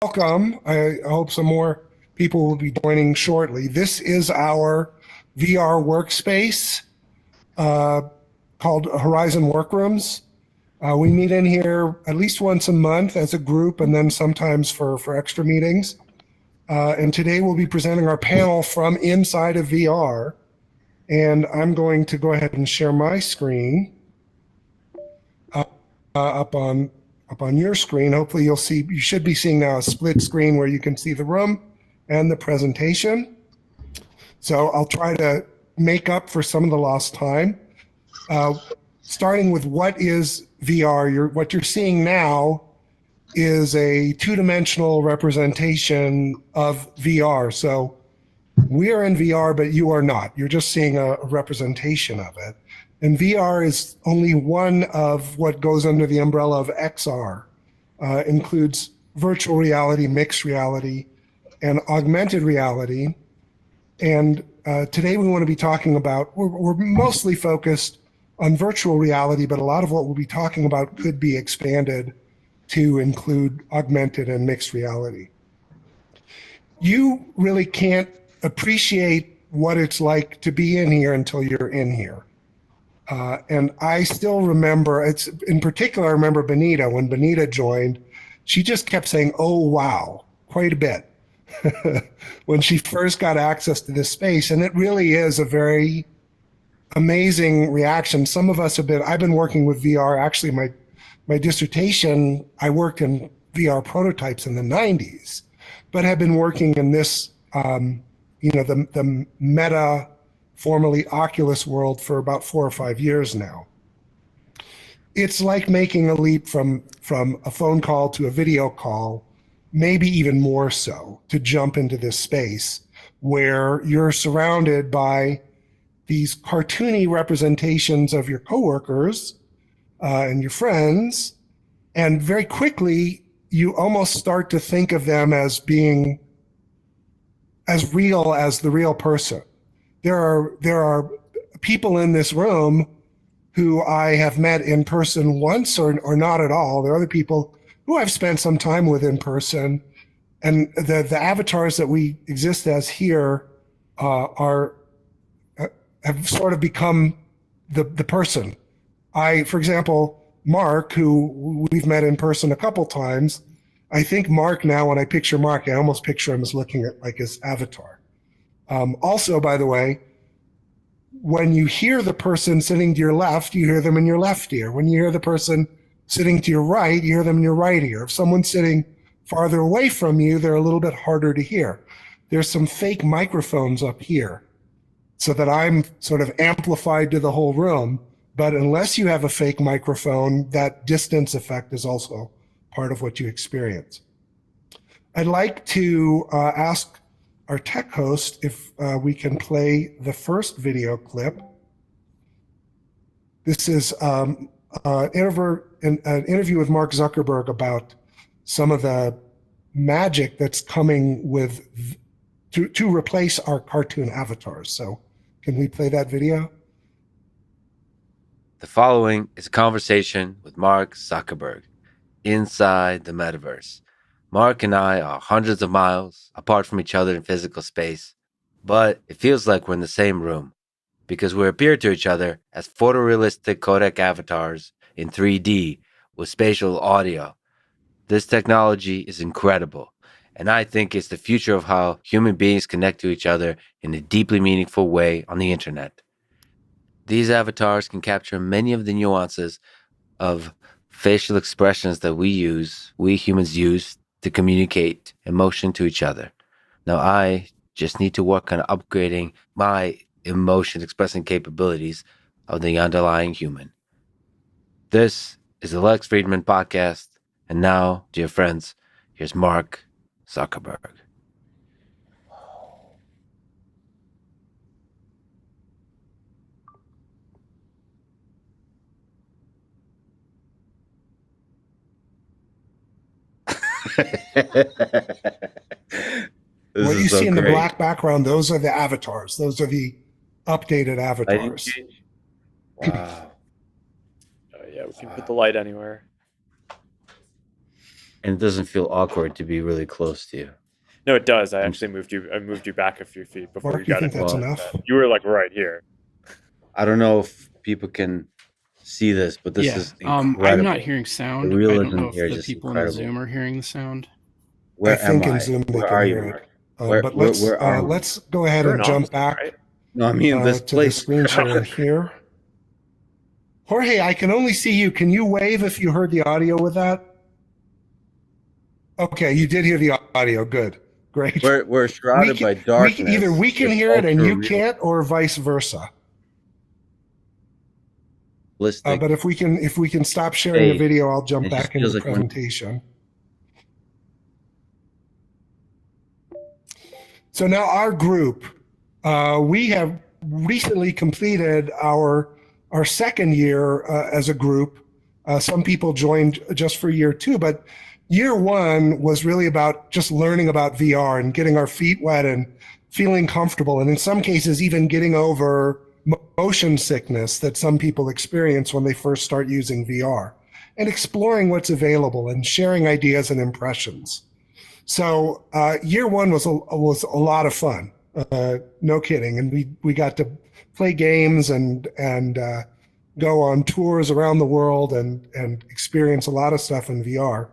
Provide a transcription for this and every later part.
Welcome. I hope some more people will be joining shortly. This is our VR workspace uh, called Horizon Workrooms. We meet in here at least once a month as a group and then sometimes for extra meetings. And today we'll be presenting our panel from inside of VR. And I'm going to go ahead and share my screen up on your screen. Hopefully you should be seeing now a split screen where you can see the room and the presentation. So I'll try to make up for some of the lost time. Starting with what is VR, what you're seeing now is a two-dimensional representation of VR. So we are in VR, but you are not. You're just seeing a representation of it. And VR is only one of what goes under the umbrella of XR. Includes virtual reality, mixed reality, and augmented reality. And today we want to be talking about, we're mostly focused on virtual reality, but a lot of what we'll be talking about could be expanded to include augmented and mixed reality. You really can't appreciate what it's like to be in here until you're in here. And I still remember, in particular, I remember Bonita. When Bonita joined, she just kept saying, "Oh, wow," quite a bit when she first got access to this space. And it really is a very amazing reaction. Some of us I've been working with VR. Actually, my dissertation, I worked in VR prototypes in the 90s, but have been working in this, the meta, formerly Oculus world for about 4 or 5 years now. It's like making a leap from a phone call to a video call, maybe even more so, to jump into this space where you're surrounded by these cartoony representations of your coworkers and your friends, and very quickly you almost start to think of them as being as real as the real person. There are people in this room who I have met in person once or not at all. There are other people who I've spent some time with in person, and the avatars that we exist as here have sort of become the person. For example, Mark, who we've met in person a couple times, I think Mark now, when I picture Mark, I almost picture him as looking at like his avatar. Also, by the way, when you hear the person sitting to your left, you hear them in your left ear. When you hear the person sitting to your right, you hear them in your right ear. If someone's sitting farther away from you, they're a little bit harder to hear. There's some fake microphones up here so that I'm sort of amplified to the whole room. But unless you have a fake microphone, that distance effect is also part of what you experience. I'd like to ask our tech host if we can play the first video clip. This is an interview with Mark Zuckerberg about some of the magic that's coming to replace our cartoon avatars. So can we play that video? The following is a conversation with Mark Zuckerberg inside the metaverse. Mark and I are hundreds of miles apart from each other in physical space, but it feels like we're in the same room because we appear to each other as photorealistic codec avatars in 3D with spatial audio. This technology is incredible, and I think it's the future of how human beings connect to each other in a deeply meaningful way on the internet. These avatars can capture many of the nuances of facial expressions that we humans use to communicate emotion to each other. Now, I just need to work on upgrading my emotion expressing capabilities of the underlying human. This is the Lex Friedman podcast. And now, dear friends, here's Mark Zuckerberg. What you see in the black background, those are the avatars. Those are the updated avatars. Wow. Oh, yeah, we can put the light anywhere. and it doesn't feel awkward to be really close to you. No, it does. I actually moved you back a few feet before Mark, you you got think it. that's Well, enough? You were like right here. I don't know if people can see this, but this is incredible. I'm not hearing sound. The I realism don't know if here is the just people incredible. in the Zoom are hearing the sound. Where I think am in I? Zoom they Where can are you, hear Mark? it. But where are we? let's go ahead You're and an jump officer, back right? No, I mean this to the place. screen share here. Jorge, I can only see you. Can you wave if you heard the audio with that? Okay, you did hear the audio. Good. Great. We're shrouded by darkness. Either we can It's hear it and you ultra can't, or vice versa. realistic. But if we can stop sharing the Hey, video, I'll jump it just back into feels the like when- presentation. So now our group, we have recently completed our second year as a group. Some people joined just for year 2, but year 1 was really about just learning about VR and getting our feet wet and feeling comfortable, and in some cases even getting over motion sickness that some people experience when they first start using VR, and exploring what's available and sharing ideas and impressions. So year 1 was a lot of fun, no kidding, and we got to play games and go on tours around the world and experience a lot of stuff in VR.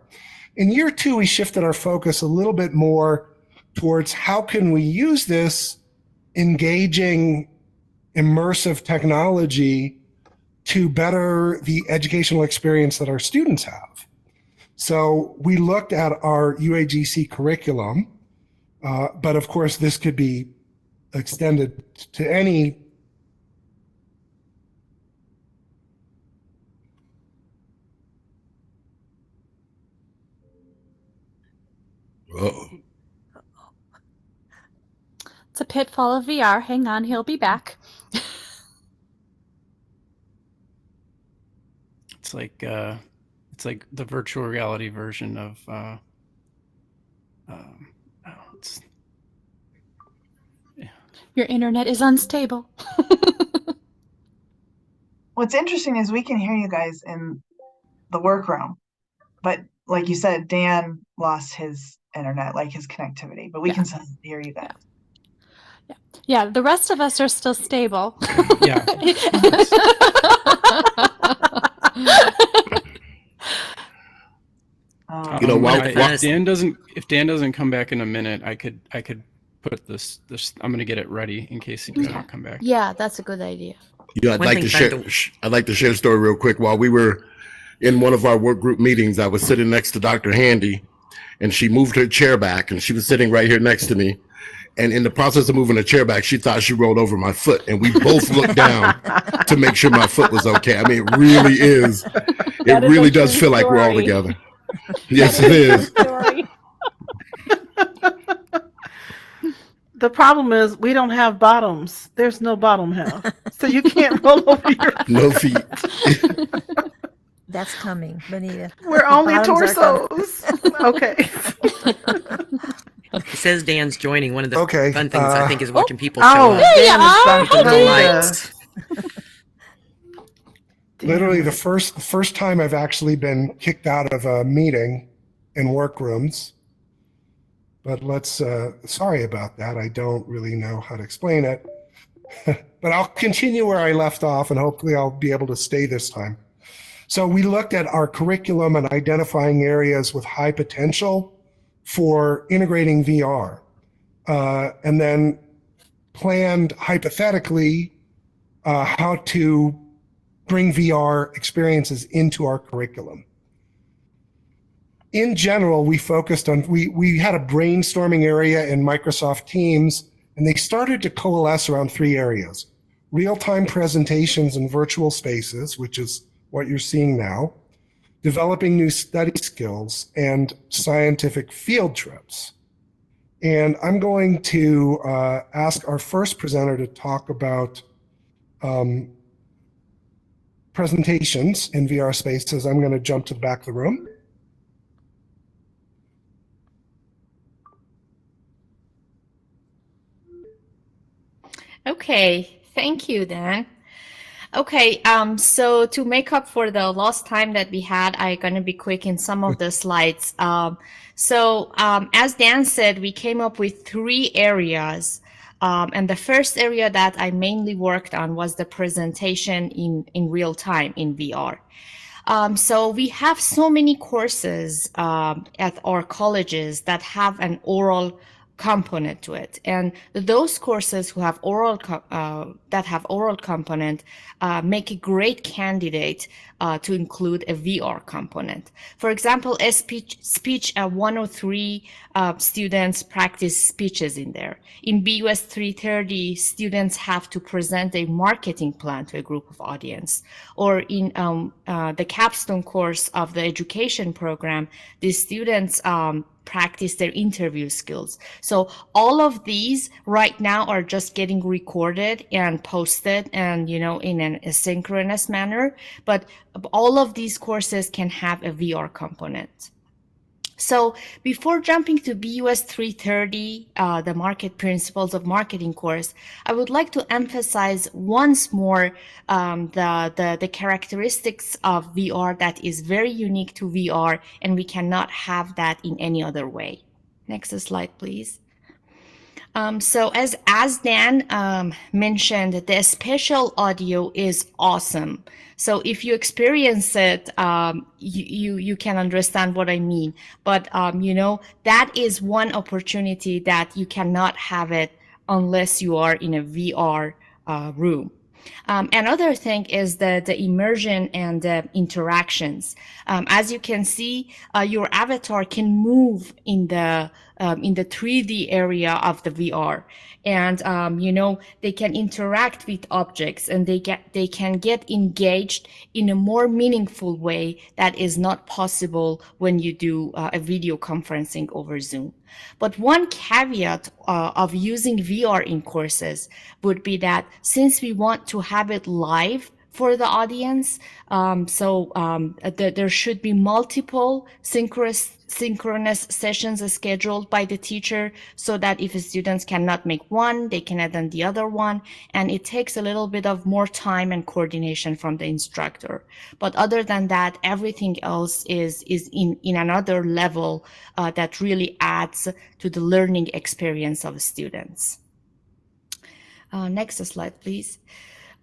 In year 2, we shifted our focus a little bit more towards how can we use this engaging immersive technology to better the educational experience that our students have. So we looked at our UAGC curriculum, but of course this could be extended to any It's a pitfall of VR. Hang on, he'll be back. It's like the virtual reality version of Your internet is unstable. What's interesting is we can hear you guys in the workroom, but like you said, Dan lost his internet, like his connectivity, but we can still hear you guys. Yeah, the rest of us are still stable. yeah. You know, if Dan doesn't come back in a minute, I could put this. I'm gonna get it ready in case he doesn't come back. Yeah, that's a good idea. You know, I'd like to share a story real quick. While we were in one of our work group meetings, I was sitting next to Dr. Handy, and she moved her chair back, and she was sitting right here next to me. And in the process of moving the chair back, she thought she rolled over my foot, and we both looked down to make sure my foot was okay. I mean, it really is. It really does feel like we're all together. Yes, it is. The problem is we don't have bottoms. There's no bottom half. So you can't roll over your No feet. That's coming, Bonita. We're only Bottoms are coming. torsos. Okay. It says Dan's joining. One of the Okay, fun things I think is watching people show Oh, up. There you Dan are. is back. The lights. literally the first time I've actually been kicked out of a meeting in workrooms. But sorry about that. I don't really know how to explain it. But I'll continue where I left off, and hopefully I'll be able to stay this time. So we looked at our curriculum and identifying areas with high potential for integrating VR, and then planned hypothetically how to bring VR experiences into our curriculum. In general, we focused on, we had a brainstorming area in Microsoft Teams, and they started to coalesce around 3 areas: real-time presentations in virtual spaces, which is what you're seeing now, developing new study skills, and scientific field trips. And I'm going to ask our first presenter to talk about presentations in VR spaces. I'm going to jump to the back of the room. Okay, thank you, Dan. Okay, so to make up for the lost time that we had, I'm gonna be quick in some of the slides. As Dan said, we came up with 3 areas. And the first area that I mainly worked on was the presentation in real time in VR. So we have so many courses at our colleges that have an oral component to it, and those courses who have that have oral component make a great candidate to include a VR component. For example, a speech 103 students practice speeches in there. In BUS 330, students have to present a marketing plan to a group of audience. Or in the capstone course of the education program, the students practice their interview skills. So all of these right now are just getting recorded and posted and, in an asynchronous manner, but all of these courses can have a VR component. So before jumping to BUS 330, the Market Principles of Marketing course, I would like to emphasize once more the characteristics of VR that is very unique to VR, and we cannot have that in any other way. Next slide, please. So as Dan mentioned, the spatial audio is awesome. So if you experience it, you can understand what I mean. But that is one opportunity that you cannot have it unless you are in a VR room. Another thing is the immersion and the interactions. As you can see, your avatar can move in the 3D area of the VR, and they can interact with objects, and they can get engaged in a more meaningful way that is not possible when you do a video conferencing over Zoom. But one caveat of using VR in courses would be that since we want to have it live for the audience, there should be multiple synchronous sessions scheduled by the teacher, so that if students cannot make one, they can attend the other one, and it takes a little bit of more time and coordination from the instructor. But other than that, everything else is in another level that really adds to the learning experience of students. Next slide, please.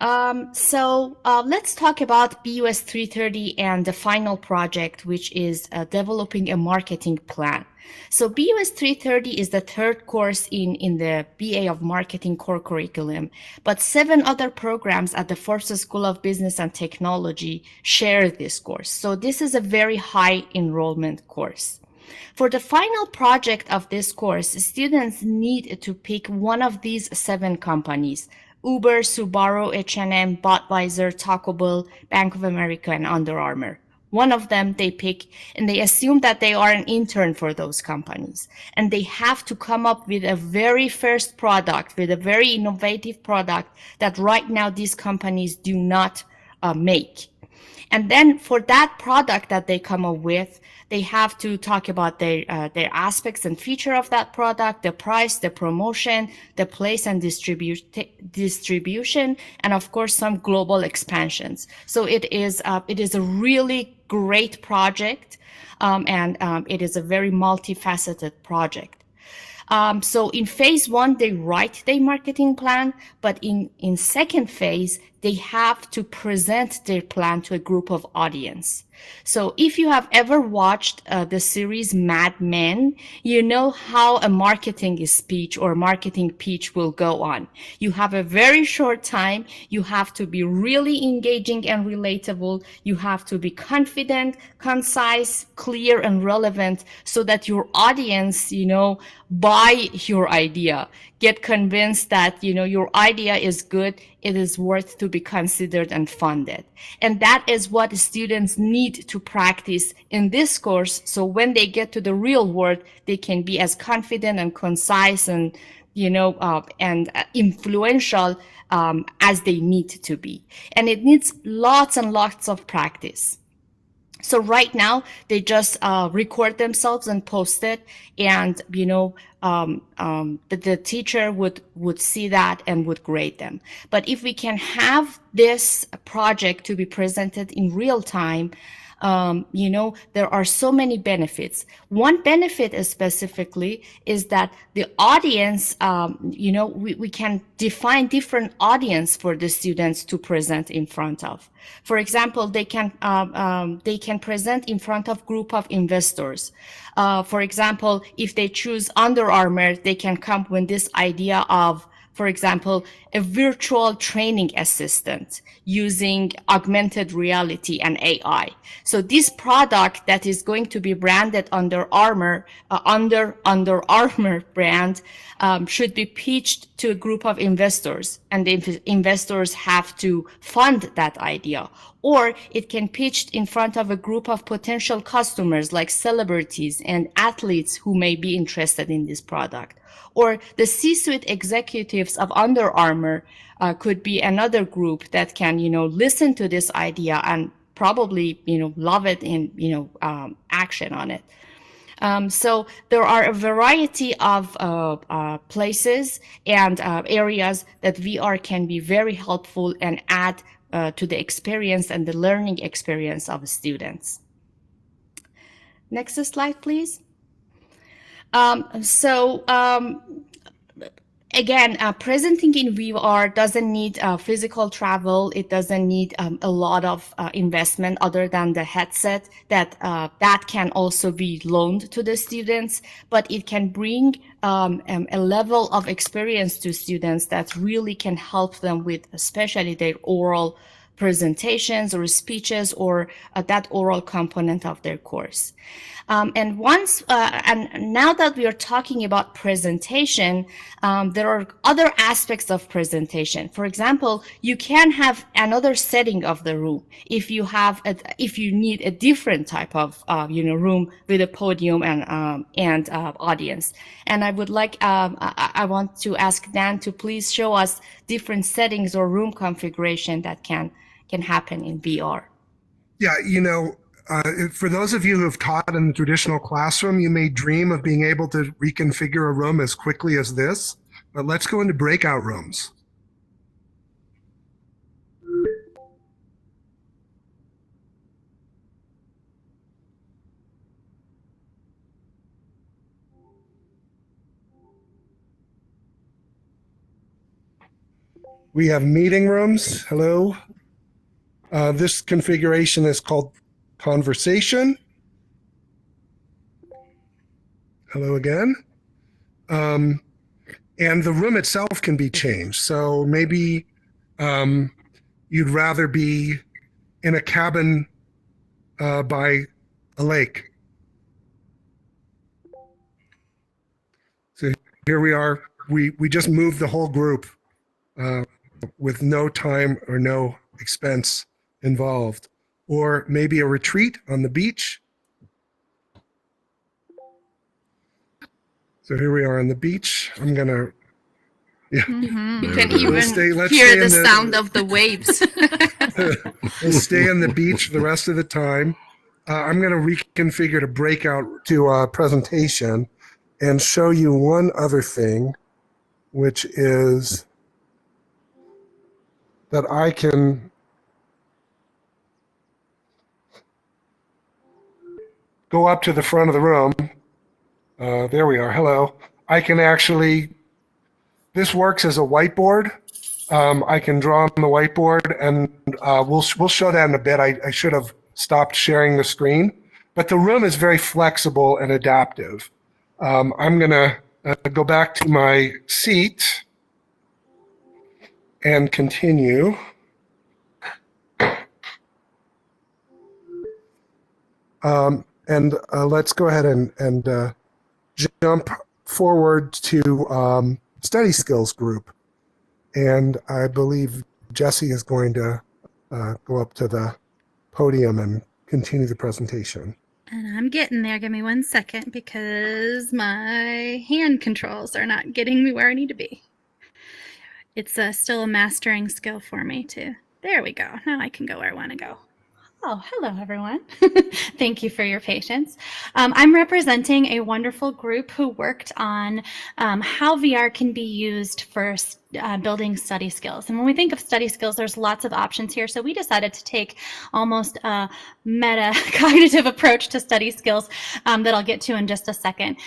Let's talk about BUS 330 and the final project, which is developing a marketing plan. So BUS 330 is the 3rd course in the BA of Marketing core curriculum, but 7 other programs at the Forbes School of Business and Technology share this course. So this is a very high enrollment course. For the final project of this course, students need to pick one of these 7 companies: Uber, Subaru, H&M, Budweiser, Taco Bell, Bank of America, and Under Armour. One of them they pick, and they assume that they are an intern for those companies. And they have to come up with a very first product, with a very innovative product that right now these companies do not make. And then for that product that they come up with, they have to talk about their aspects and feature of that product, the price, the promotion, the place and distribution, and of course some global expansions. So it is a really great project, and it is a very multifaceted project. So in phase 1, they write their marketing plan, but in second phase, they have to present their plan to a group of audience. So if you have ever watched the series Mad Men, you know how a marketing speech or marketing pitch will go on. You have a very short time. You have to be really engaging and relatable. You have to be confident, concise, clear, and relevant so that your audience, buy your idea, get convinced that, your idea is good, it is worth to be considered and funded. And that is what students need to practice in this course. So when they get to the real world, they can be as confident and concise and, and influential as they need to be. And it needs lots and lots of practice. So right now they just record themselves and post it, and the teacher would see that and would grade them. But if we can have this project to be presented in real time, there are so many benefits. One benefit specifically is that the audience, we can define different audience for the students to present in front of. For example, they can present in front of group of investors. For example, if they choose Under Armour, they can come with this idea of, for example, a virtual training assistant using augmented reality and AI. So this product that is going to be branded Under Armour brand should be pitched to a group of investors, and the investors have to fund that idea. Or it can pitched in front of a group of potential customers like celebrities and athletes who may be interested in this product. Or the C-suite executives of Under Armour could be another group that can, listen to this idea and probably, love it and, action on it. So there are a variety of places and areas that VR can be very helpful and add to the experience and the learning experience of students. Next slide, please. Again, presenting in VR doesn't need physical travel. It doesn't need a lot of investment other than the headset that can also be loaned to the students, but it can bring a level of experience to students that really can help them with especially their oral presentations or speeches or that oral component of their course. And now that we are talking about presentation, there are other aspects of presentation. For example, you can have another setting of the room if you need a different type of room with a podium and audience. And I would like I want to ask Dan to please show us different settings or room configuration that can happen in VR. Yeah, for those of you who have taught in the traditional classroom, you may dream of being able to reconfigure a room as quickly as this, but let's go into breakout rooms. We have meeting rooms. Hello. This configuration is called conversation. Hello again. And the room itself can be changed. So maybe you'd rather be in a cabin by a lake. So here we are. We just moved the whole group with no time or no expense involved. Or maybe a retreat on the beach. So here we are on the beach. I'm gonna, yeah. Mm-hmm. You can even let's hear the sound of the waves. We'll stay on the beach the rest of the time. I'm gonna reconfigure to breakout to a presentation and show you one other thing, which is that I can go up to the front of the room. There we are. Hello. I can actually, this works as a whiteboard. I can draw on the whiteboard, and we'll show that in a bit. I should have stopped sharing the screen, but the room is very flexible and adaptive. I'm going to go back to my seat and continue. And let's go ahead and jump forward to study skills group. And I believe Jessi is going to go up to the podium and continue the presentation. And I'm getting there. Give me 1 second because my hand controls are not getting me where I need to be. It's still a mastering skill for me too. There we go. Now I can go where I want to go. Oh, hello, everyone. Thank you for your patience. I'm representing a wonderful group who worked on how VR can be used for building study skills. And when we think of study skills, there's lots of options here. So we decided to take almost a meta-cognitive approach to study skills that I'll get to in just a second.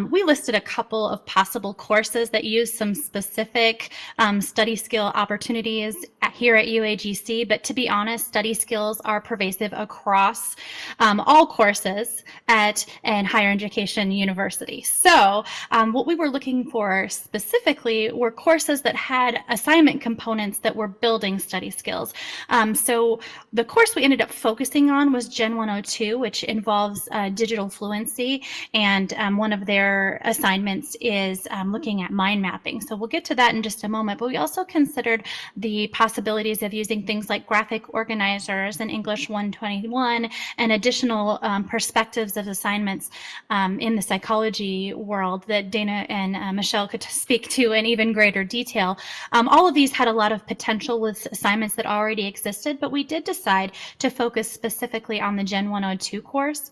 We listed a couple of possible courses that use some specific study skill opportunities here at UAGC, but to be honest, study skills are pervasive across all courses at an higher education university. So what we were looking for specifically were courses that had assignment components that were building study skills. So the course we ended up focusing on was Gen 102, which involves digital fluency, and one of their assignments is looking at mind mapping. So we'll get to that in just a moment, but we also considered the possibilities of using things like graphic organizers and English 121 and additional perspectives of assignments in the psychology world that Dana and Michelle could speak to in even greater detail. All of these had a lot of potential with assignments that already existed, but we did decide to focus specifically on the Gen 102 course.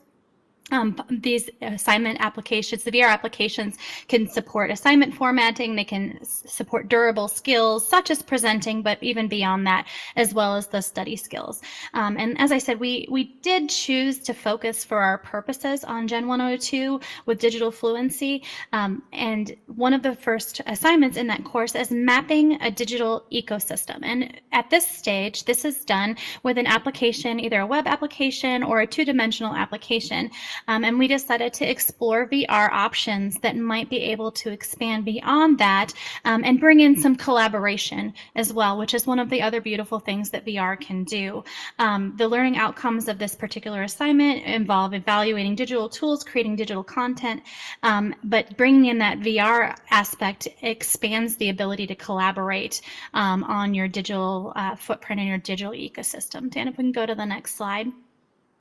These assignment applications, the VR applications, can support assignment formatting. They can support durable skills such as presenting, but even beyond that, as well as the study skills. And as I said, we did choose to focus for our purposes on Gen 102 with digital fluency. And one of the first assignments in that course is mapping a digital ecosystem. And at this stage, this is done with an application, either a web application or a two-dimensional application. And we decided to explore VR options that might be able to expand beyond that and bring in some collaboration as well, which is one of the other beautiful things that VR can do. The learning outcomes of this particular assignment involve evaluating digital tools, creating digital content, but bringing in that VR aspect expands the ability to collaborate on your digital footprint and your digital ecosystem. Dan, if we can go to the next slide.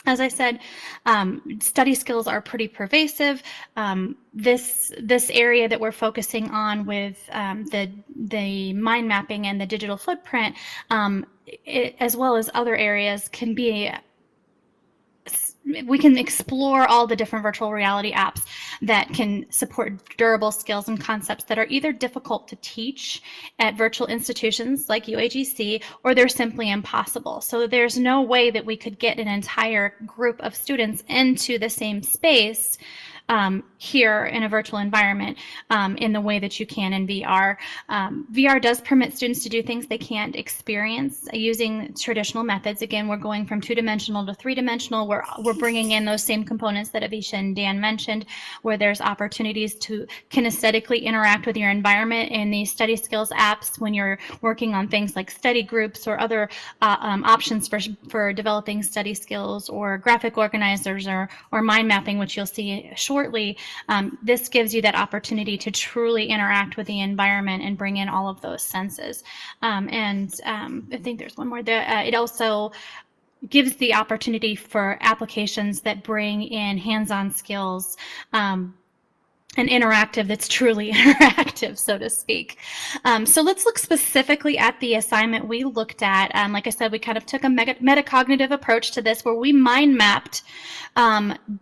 As I said, study skills are pretty pervasive. This area that we're focusing on with the mind mapping and the digital footprint, as well as other areas, can be. We can explore all the different virtual reality apps that can support durable skills and concepts that are either difficult to teach at virtual institutions like UAGC, or they're simply impossible. So there's no way that we could get an entire group of students into the same space here in a virtual environment in the way that you can in VR. VR does permit students to do things they can't experience using traditional methods. Again, we're going from two-dimensional to three-dimensional. We're bringing in those same components that Avisha and Dan mentioned, where there's opportunities to kinesthetically interact with your environment in these study skills apps when you're working on things like study groups or other options for developing study skills, or graphic organizers or mind mapping, which you'll see shortly. This gives you that opportunity to truly interact with the environment and bring in all of those senses. I think there's one more there. It also gives the opportunity for applications that bring in hands-on skills and interactive that's truly interactive, so to speak. So let's look specifically at the assignment we looked at. Like I said, we kind of took a metacognitive approach to this, where we mind mapped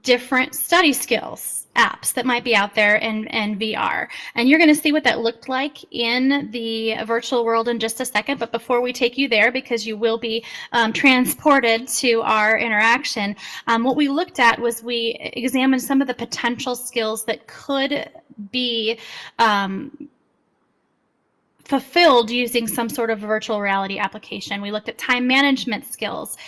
different study skills apps that might be out there in VR. And you're going to see what that looked like in the virtual world in just a second. But before we take you there, because you will be transported to our interaction, what we looked at was we examined some of the potential skills that could be fulfilled using some sort of virtual reality application. We looked at time management skills.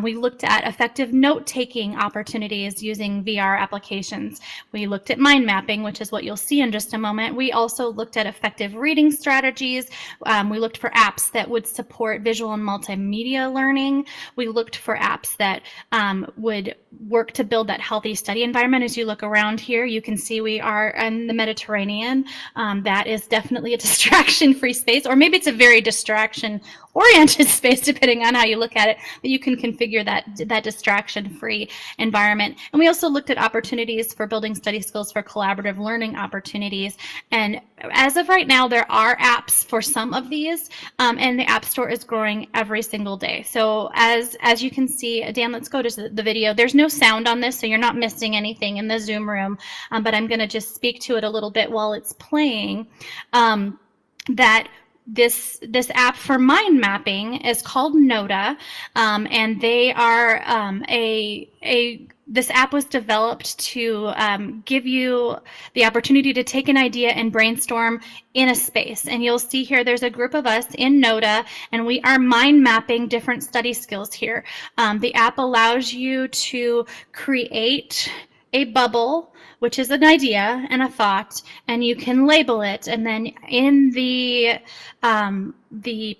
We looked at effective note-taking opportunities using VR applications. We looked at mind mapping, which is what you'll see in just a moment. We also looked at effective reading strategies. We looked for apps that would support visual and multimedia learning. We looked for apps that would work to build that healthy study environment. As you look around here, you can see we are in the Mediterranean. That is definitely a distraction distraction-free space, or maybe it's a very distraction-oriented space, depending on how you look at it, but you can configure that distraction-free environment. And we also looked at opportunities for building study skills for collaborative learning opportunities. And as of right now, there are apps for some of these, and the App Store is growing every single day. So as you can see, Dan, let's go to the video. There's no sound on this, so you're not missing anything in the Zoom room, but I'm going to just speak to it a little bit while it's playing. That this app for mind mapping is called NODA, and they are this app was developed to give you the opportunity to take an idea and brainstorm in a space. And you'll see here there's a group of us in NODA, and we are mind mapping different study skills here. The app allows you to create a bubble, which is an idea and a thought, and you can label it. And then in the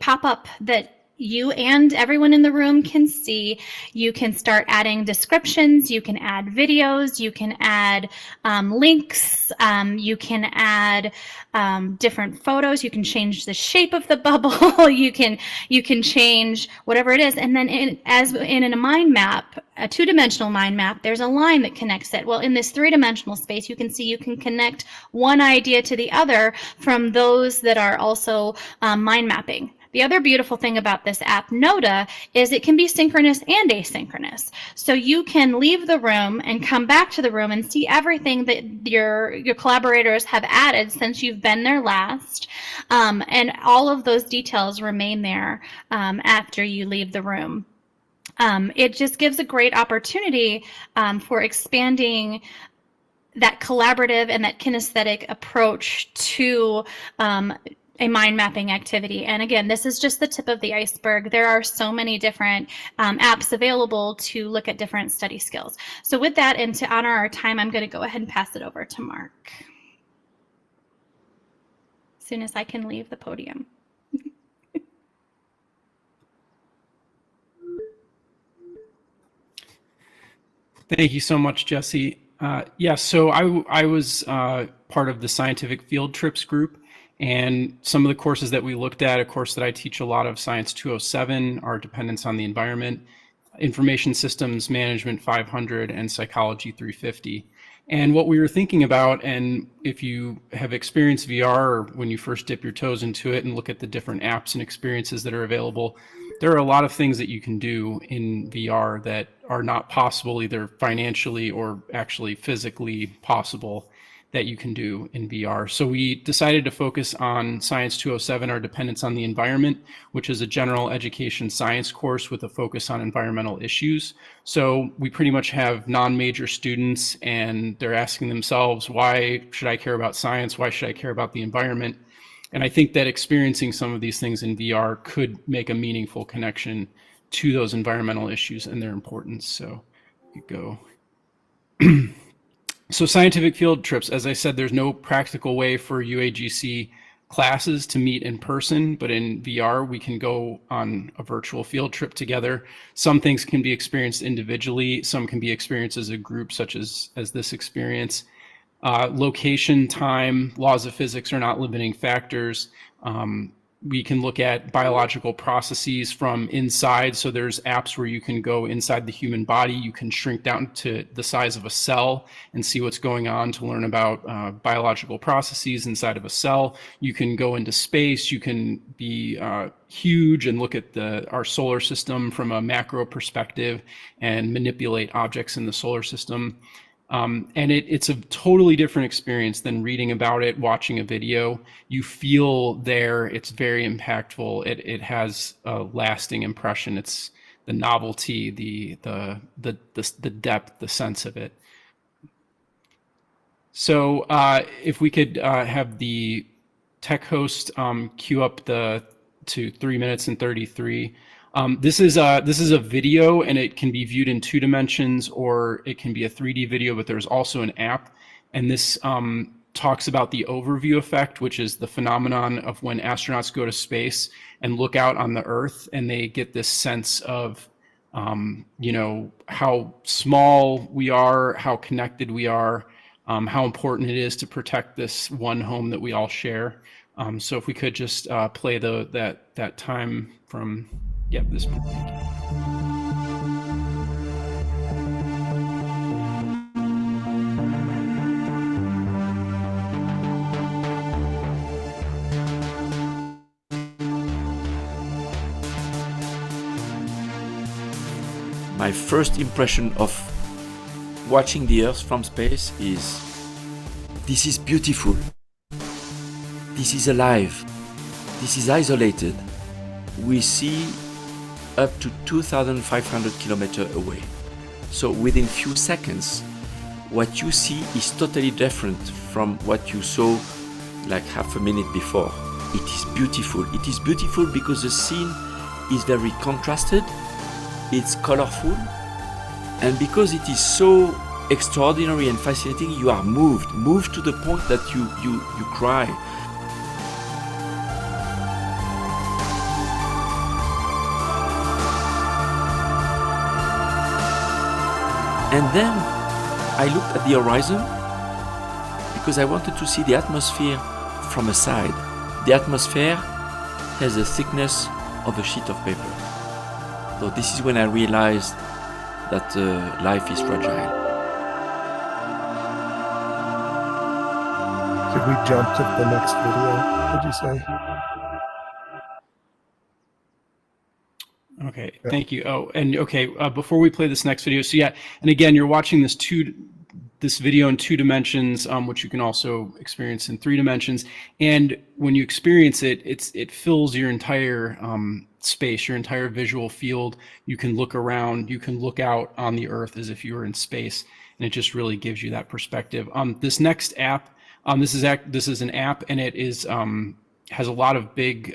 pop-up that you and everyone in the room can see, you can start adding descriptions, you can add videos, you can add links, you can add different photos, you can change the shape of the bubble, you can change whatever it is. And then in a mind map, a two-dimensional mind map, there's a line that connects it. Well, in this three-dimensional space, you can see you can connect one idea to the other from those that are also mind mapping. The other beautiful thing about this app, NODA, is it can be synchronous and asynchronous. So you can leave the room and come back to the room and see everything that your collaborators have added since you've been there last. And all of those details remain there after you leave the room. It just gives a great opportunity for expanding that collaborative and that kinesthetic approach to a mind mapping activity. And again, this is just the tip of the iceberg. There are so many different apps available to look at different study skills. So with that, and to honor our time, I'm going to go ahead and pass it over to Mark as soon as I can leave the podium. Thank you so much, Jessi. Yeah, so I was part of the scientific field trips group, and some of the courses that we looked at, a course that I teach a lot of, Science 207, are Dependence on the Environment, Information Systems Management 500, and Psychology 350. And what we were thinking about, and if you have experienced VR, or when you first dip your toes into it and look at the different apps and experiences that are available, there are a lot of things that you can do in VR that are not possible either financially or actually physically possible that you can do in VR. So we decided to focus on Science 207, our Dependence on the Environment, which is a general education science course with a focus on environmental issues. So we pretty much have non-major students, and they're asking themselves, why should I care about science? Why should I care about the environment? And I think that experiencing some of these things in VR could make a meaningful connection to those environmental issues and their importance. So you go. So scientific field trips, as I said, there's no practical way for UAGC classes to meet in person, but in VR, we can go on a virtual field trip together. Some things can be experienced individually, some can be experienced as a group, such as this experience. Location, time, laws of physics are not limiting factors. We can look at biological processes from inside. So there's apps where you can go inside the human body. You can shrink down to the size of a cell and see what's going on to learn about biological processes inside of a cell. You can go into space. You can be huge and look at our solar system from a macro perspective and manipulate objects in the solar system. And it's a totally different experience than reading about it, watching a video. You feel there, it's very impactful. It has a lasting impression. It's the novelty, the depth, the sense of it. So if we could have the tech host queue up to 3 minutes and 33. This is a video, and it can be viewed in 2 dimensions, or it can be a 3D video, but there's also an app. And this talks about the overview effect, which is the phenomenon of when astronauts go to space and look out on the Earth, and they get this sense of, how small we are, how connected we are, how important it is to protect this one home that we all share. So if we could just play that time from, this. Thank you. My first impression of watching the Earth from space is, this is beautiful. This is alive. This is isolated. We see up to 2,500 kilometers away. So within few seconds, what you see is totally different from what you saw like half a minute before. It is beautiful. It is beautiful because the scene is very contrasted. It's colorful, and because it is so extraordinary and fascinating, you are moved to the point that you cry. And then I looked at the horizon because I wanted to see the atmosphere from a side. The atmosphere has the thickness of a sheet of paper. So this is when I realized that life is fragile. Could we jump to the next video, would you say? Okay, thank you. Oh, and okay, before we play this next video, so yeah, and again, you're watching this video in 2 dimensions, which you can also experience in 3 dimensions. And when you experience it, it fills your entire space, your entire visual field. You can look around, you can look out on the Earth as if you were in space, and it just really gives you that perspective. This next app, this is an app, and it is has a lot of big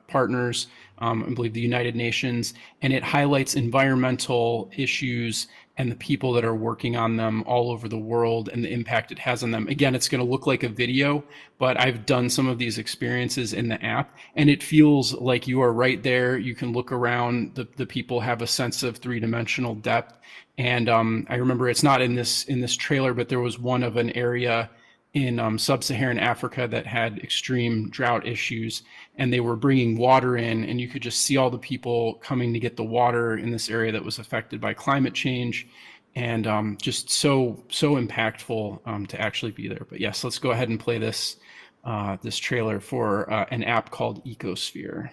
partners. I believe the United Nations, and it highlights environmental issues and the people that are working on them all over the world and the impact it has on them. Again, it's going to look like a video, but I've done some of these experiences in the app, and it feels like you are right there. You can look around. The people have a sense of 3-dimensional depth. And I remember, it's not in this trailer, but there was one of an area in sub-Saharan Africa that had extreme drought issues, and they were bringing water in, and you could just see all the people coming to get the water in this area that was affected by climate change, and just so impactful to actually be there. But yes, let's go ahead and play this trailer for an app called Ecosphere.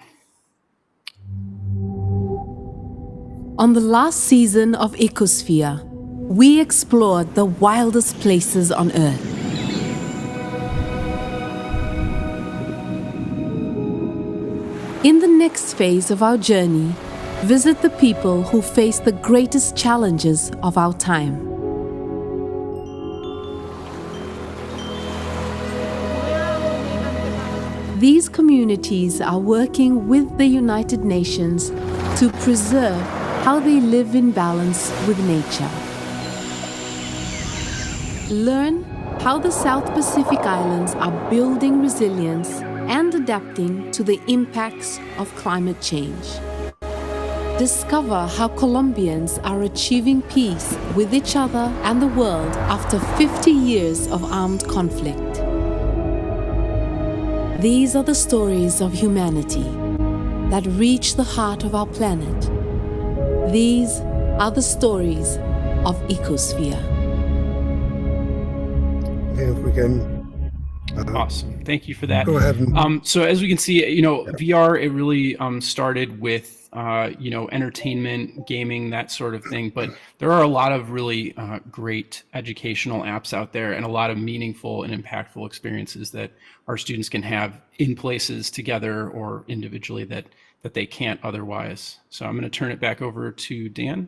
On the last season of Ecosphere, we explored the wildest places on Earth. In the next phase of our journey, visit the people who face the greatest challenges of our time. These communities are working with the United Nations to preserve how they live in balance with nature. Learn how the South Pacific Islands are building resilience and adapting to the impacts of climate change. Discover how Colombians are achieving peace with each other and the world after 50 years of armed conflict. These are the stories of humanity that reach the heart of our planet. These are the stories of Ecosphere. If we can Awesome. Thank you for that. Go ahead. So as we can see, VR, it really started with, entertainment, gaming, that sort of thing. But there are a lot of really great educational apps out there, and a lot of meaningful and impactful experiences that our students can have in places together or individually that they can't otherwise. So I'm going to turn it back over to Dan.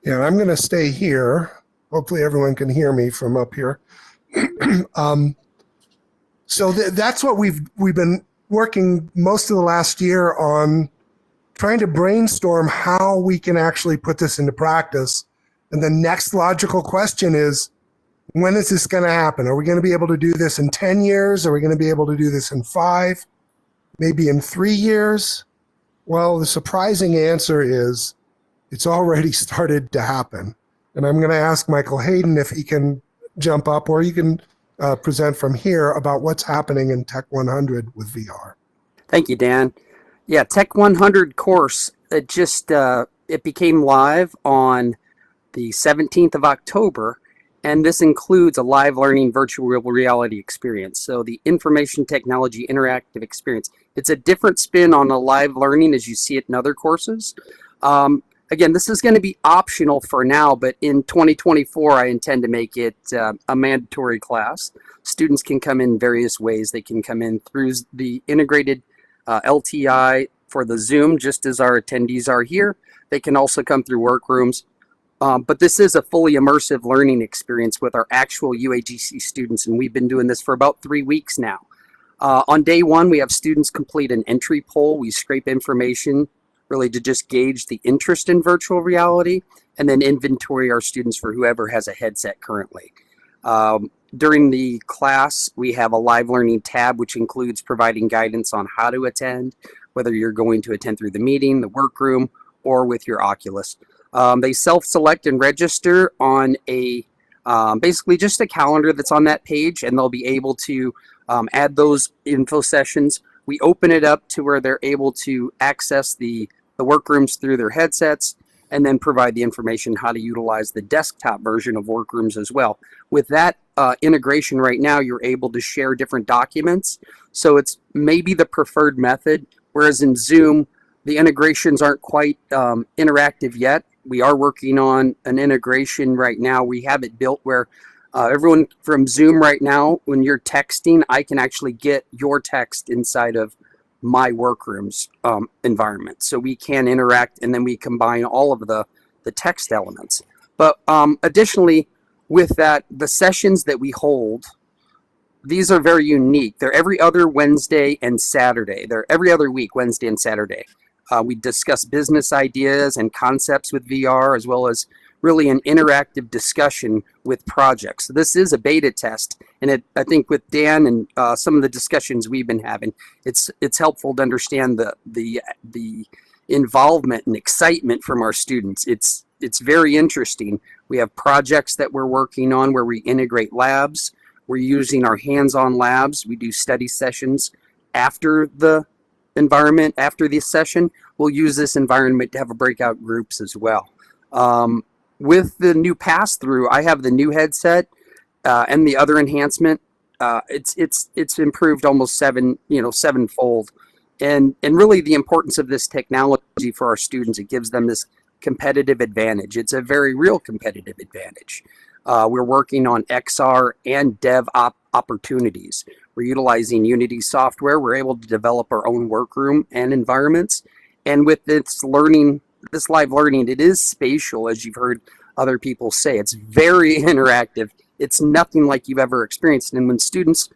Yeah, I'm going to stay here. Hopefully everyone can hear me from up here. So that's what we've been working most of the last year on, trying to brainstorm how we can actually put this into practice. And the next logical question is, when is this going to happen? Are we going to be able to do this in 10 years? Are we going to be able to do this in 5? Maybe in 3 years? Well, the surprising answer is it's already started to happen. And I'm going to ask Michael Hayden if he can jump up, or you can present from here about what's happening in Tech 100 with VR. Thank you, Dan. Yeah, Tech 100 course, it became live on the 17th of October, and this includes a live learning virtual reality experience. So the information technology interactive experience. It's a different spin on a live learning as you see it in other courses. Again, this is going to be optional for now, but in 2024, I intend to make it a mandatory class. Students can come in various ways. They can come in through the integrated LTI for the Zoom, just as our attendees are here. They can also come through workrooms. But this is a fully immersive learning experience with our actual UAGC students, and we've been doing this for about 3 weeks now. On day one, we have students complete an entry poll. We scrape information really to just gauge the interest in virtual reality, and then inventory our students for whoever has a headset currently. During the class, we have a live learning tab, which includes providing guidance on how to attend, whether you're going to attend through the meeting, the workroom, or with your Oculus. They self-select and register on a basically just a calendar that's on that page, and they'll be able to add those info sessions. We open it up to where they're able to access the workrooms through their headsets, and then provide the information how to utilize the desktop version of workrooms as well. With that integration right now, you're able to share different documents. So it's maybe the preferred method, whereas in Zoom, the integrations aren't quite interactive yet. We are working on an integration right now. We have it built where everyone from Zoom right now, when you're texting, I can actually get your text inside of my workrooms environment. So we can interact, and then we combine all of the text elements. But additionally, with that, the sessions that we hold, these are very unique. They're every other Wednesday and Saturday. They're every other week, Wednesday and Saturday. We discuss business ideas and concepts with VR, as well as really an interactive discussion with projects. So this is a beta test, and I think with Dan and some of the discussions we've been having, it's helpful to understand the involvement and excitement from our students. It's very interesting. We have projects that we're working on where we integrate labs. We're using our hands-on labs. We do study sessions after the environment. After this session, we'll use this environment to have a breakout groups as well. With the new pass-through, I have the new headset and the other enhancement. It's improved almost sevenfold, and really the importance of this technology for our students. It gives them this competitive advantage. It's a very real competitive advantage. We're working on XR and dev opportunities. We're utilizing Unity software. We're able to develop our own workroom and environments. And with this live learning, it is spatial, as you've heard other people say. It's very interactive. It's nothing like you've ever experienced. And when students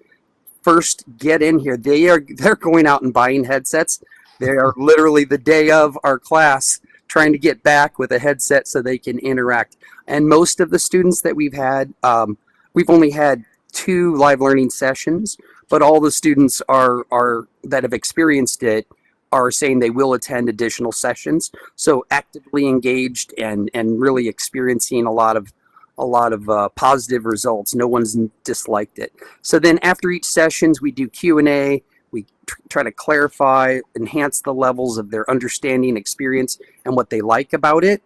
first get in here, they're going out and buying headsets. They are literally the day of our class trying to get back with a headset so they can interact. And most of the students that we've had, we've only had 2 live learning sessions, but all the students that have experienced it are saying they will attend additional sessions. So actively engaged and really experiencing a lot of positive results. No one's disliked it. So then after each sessions, we do Q&A. We try to clarify, enhance the levels of their understanding, experience, and what they like about it.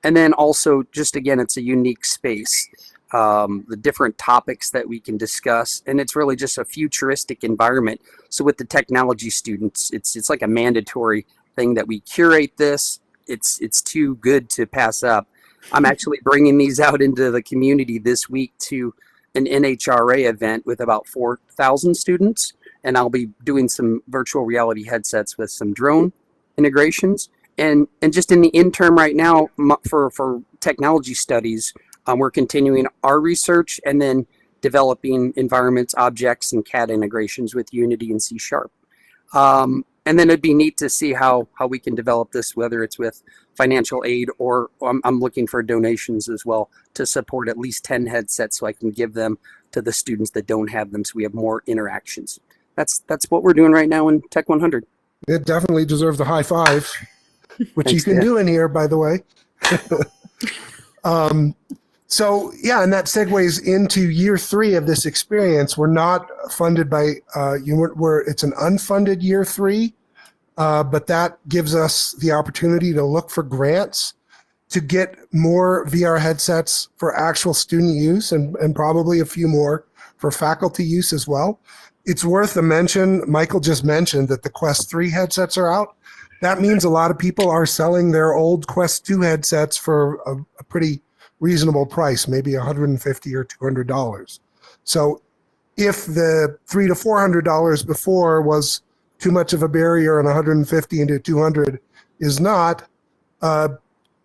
And then also, just again, it's a unique space. The different topics that we can discuss, and it's really just a futuristic environment. So with the technology students, it's like a mandatory thing that we curate this. It's too good to pass up. I'm actually bringing these out into the community this week to an NHRA event with about 4,000 students, and I'll be doing some virtual reality headsets with some drone integrations. And just in the interim right now for technology studies, we're continuing our research and then developing environments, objects, and CAD integrations with Unity and C#. And then it'd be neat to see how we can develop this, whether it's with financial aid or I'm looking for donations as well to support at least 10 headsets so I can give them to the students that don't have them so we have more interactions. That's what we're doing right now in Tech 100. It definitely deserves a high five, which you can do in here, by the way. So yeah, and that segues into year 3 of this experience. We're not funded by it's an unfunded year 3, but that gives us the opportunity to look for grants to get more VR headsets for actual student use and probably a few more for faculty use as well. It's worth a mention, Michael just mentioned that the Quest 3 headsets are out. That means a lot of people are selling their old Quest 2 headsets for a pretty reasonable price, maybe $150 or $200. So if the $300 to $400 before was too much of a barrier and $150 into $200 is not,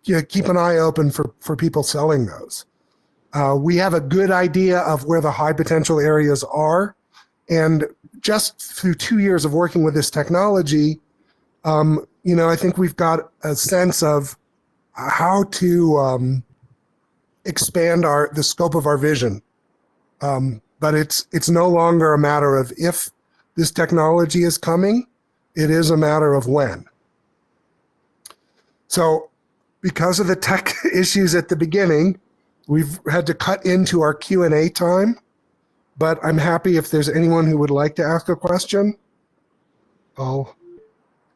keep an eye open for people selling those. We have a good idea of where the high potential areas are. And just through 2 years of working with this technology, I think we've got a sense of how to expand the scope of our vision. But it's no longer a matter of if this technology is coming, it is a matter of when. So because of the tech issues at the beginning, we've had to cut into our Q&A time, but I'm happy if there's anyone who would like to ask a question. I'll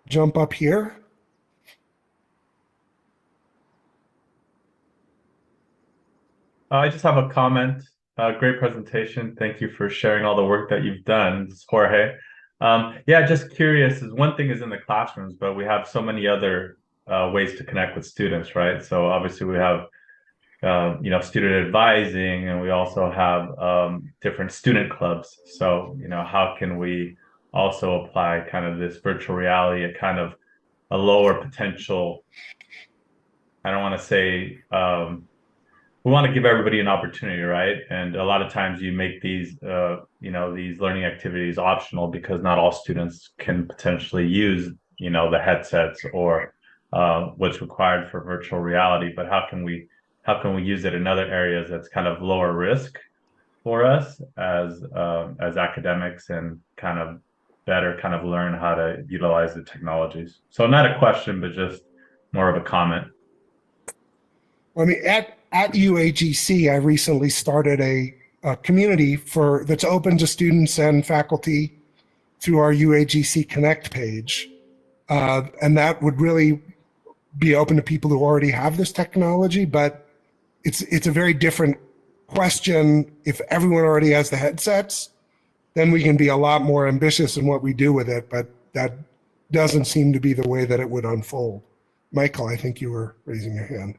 jump up here. I just have a comment. Great presentation. Thank you for sharing all the work that you've done. This is Jorge. Yeah, just curious, one thing is in the classrooms, but we have so many other ways to connect with students, right? So obviously we have, student advising, and we also have different student clubs. So, how can we also apply kind of this virtual reality at kind of a lower potential, I don't want to say, we want to give everybody an opportunity, right? And a lot of times you make these, these learning activities optional because not all students can potentially use, the headsets or what's required for virtual reality. But how can we use it in other areas that's kind of lower risk for us as academics and kind of better kind of learn how to utilize the technologies? So not a question, but just more of a comment. I mean, at UAGC, I recently started a community that's open to students and faculty through our UAGC Connect page. And that would really be open to people who already have this technology, but it's a very different question. If everyone already has the headsets, then we can be a lot more ambitious in what we do with it, but that doesn't seem to be the way that it would unfold. Michael, I think you were raising your hand.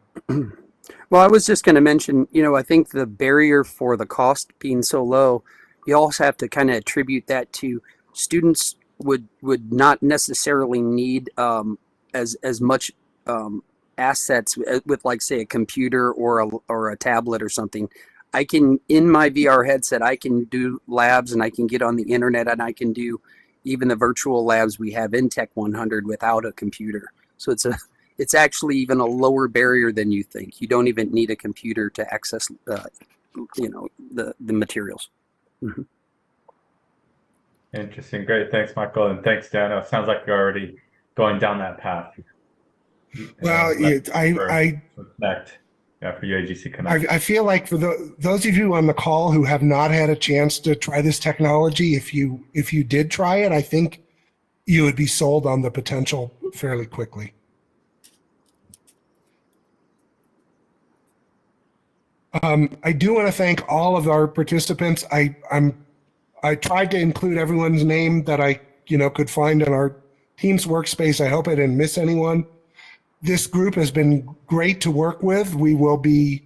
Well, I was just going to mention, I think the barrier for the cost being so low, you also have to kind of attribute that to students would not necessarily need as much assets with, like, say, a computer or a tablet or something. I can, in my VR headset, I can do labs and I can get on the internet and I can do even the virtual labs we have in Tech 100 without a computer. So it's actually even a lower barrier than you think. You don't even need a computer to access, the materials. Mm-hmm. Interesting. Great. Thanks, Michael. And thanks, Dan. It sounds like you're already going down that path. Well, for UAGC Connect. I feel like for those of you on the call who have not had a chance to try this technology, if you did try it, I think you would be sold on the potential fairly quickly. I do want to thank all of our participants. I tried to include everyone's name that I could find in our Teams workspace. I hope I didn't miss anyone. This group has been great to work with. We will be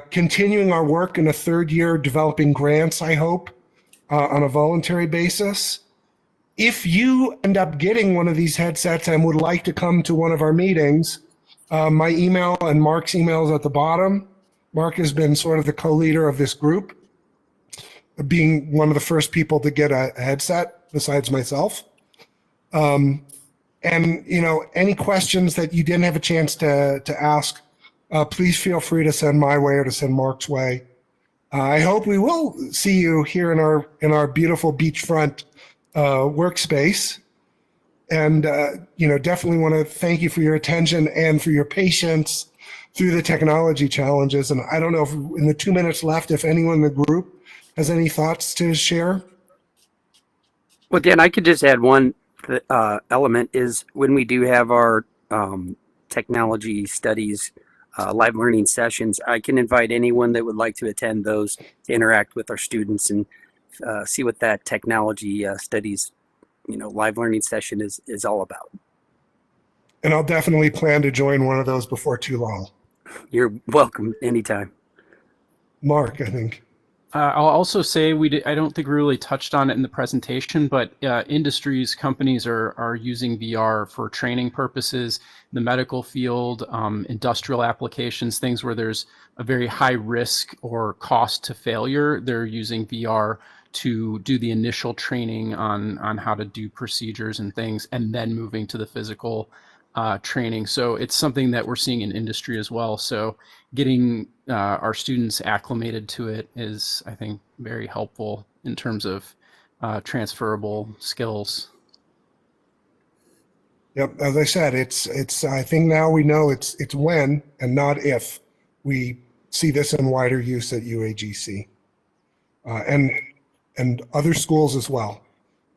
continuing our work in a third year, developing grants, I hope, on a voluntary basis. If you end up getting one of these headsets and would like to come to one of our meetings, my email and Mark's email is at the bottom. Mark has been sort of the co-leader of this group, being one of the first people to get a headset besides myself. And, any questions that you didn't have a chance to ask, please feel free to send my way or to send Mark's way. I hope we will see you here in our beautiful beachfront workspace. And, definitely want to thank you for your attention and for your patience through the technology challenges. And I don't know if in the 2 minutes left, if anyone in the group has any thoughts to share. Well, Dan, I could just add one element is when we do have our technology studies, live learning sessions, I can invite anyone that would like to attend those to interact with our students and see what that technology studies, live learning session is all about. And I'll definitely plan to join one of those before too long. You're welcome anytime. Mark, I think. I'll also say I don't think we really touched on it in the presentation, but industries, companies are using VR for training purposes, the medical field, industrial applications, things where there's a very high risk or cost to failure. They're using VR to do the initial training on how to do procedures and things, and then moving to the physical training. So it's something that we're seeing in industry as well. So getting our students acclimated to it is, I think, very helpful in terms of transferable skills. Yep, as I said, it's. I think now we know it's when and not if we see this in wider use at UAGC, and other schools as well.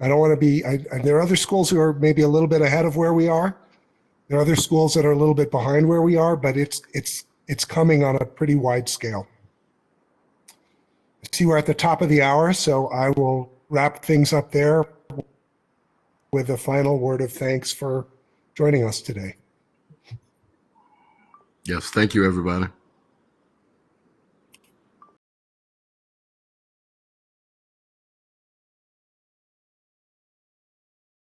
I don't want to be. There are other schools who are maybe a little bit ahead of where we are. There are other schools that are a little bit behind where we are, but it's coming on a pretty wide scale. I see we're at the top of the hour, so I will wrap things up there with a final word of thanks for joining us today. Yes, thank you, everybody.